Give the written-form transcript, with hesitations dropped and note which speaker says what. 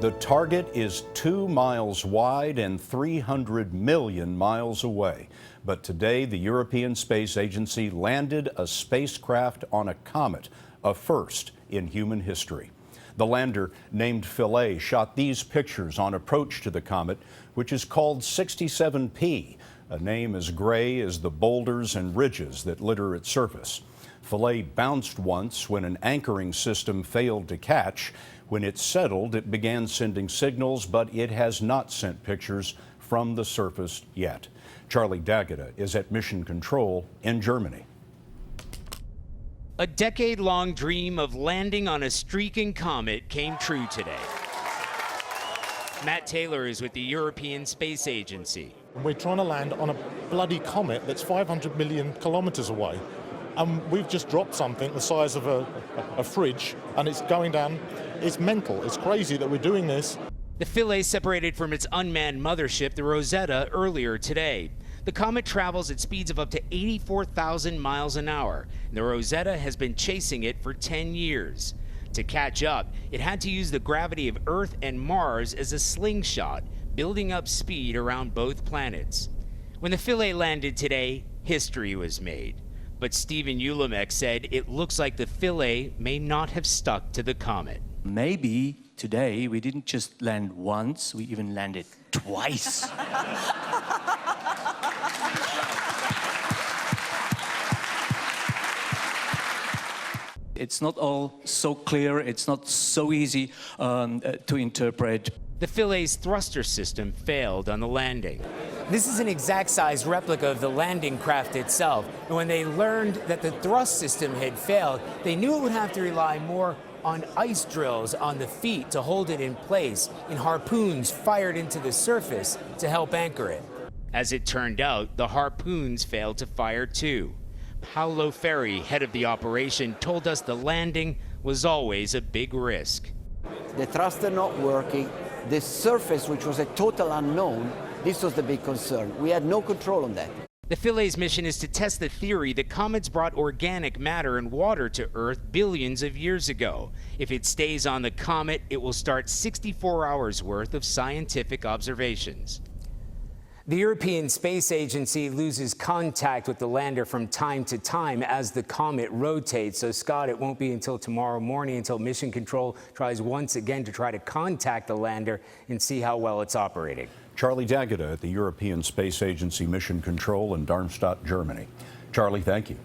Speaker 1: The target is 2 miles wide and 300 million miles away. But today, the European Space Agency landed a spacecraft on a comet, a first in human history. The lander, named Philae, shot these pictures on approach to the comet, which is called 67P, a name as gray as the boulders and ridges that litter its surface. Philae bounced once when an anchoring system failed to catch. When it settled, it began sending signals, but it has not sent pictures from the surface yet. Charlie D'Agata is at Mission Control in Germany.
Speaker 2: A decade-long dream of landing on a streaking comet came true today. Matt Taylor is with the European Space Agency.
Speaker 3: We're trying to land on a bloody comet that's 500 million kilometers away. And we've just dropped something the size of a fridge, and it's going down. It's mental. It's crazy that we're doing this.
Speaker 2: The Philae separated from its unmanned mothership, the Rosetta, earlier today. The comet travels at speeds of up to 84,000 miles an hour, and the Rosetta has been chasing it for 10 years. To catch up, it had to use the gravity of Earth and Mars as a slingshot, building up speed around both planets. When the Philae landed today, history was made. But Stephen Ulemek said it looks like the Philae may not have stuck to the comet.
Speaker 4: Maybe today we didn't just land once, we even landed twice. It's not all so clear, it's not so easy to interpret.
Speaker 2: The Philae's thruster system failed on the landing.
Speaker 5: This is an exact-sized replica of the landing craft itself. And when they learned that the thrust system had failed, they knew it would have to rely more on ice drills on the feet to hold it in place and harpoons fired into the surface to help anchor it.
Speaker 2: As it turned out, the harpoons failed to fire too. Paolo Ferri, head of the operation, told us the landing was always a big risk.
Speaker 6: The thruster not working, the surface, which was a total unknown, this was the big concern. We had no control on that.
Speaker 2: The Philae's mission is to test the theory that comets brought organic matter and water to Earth billions of years ago. If it stays on the comet, it will start 64 hours worth of scientific observations.
Speaker 5: The European Space Agency loses contact with the lander from time to time as the comet rotates. So, Scott, it won't be until tomorrow morning until Mission Control tries once again to try to contact the lander and see how well it's operating.
Speaker 1: Charlie D'Agata at the European Space Agency Mission Control in Darmstadt, Germany. Charlie, thank you.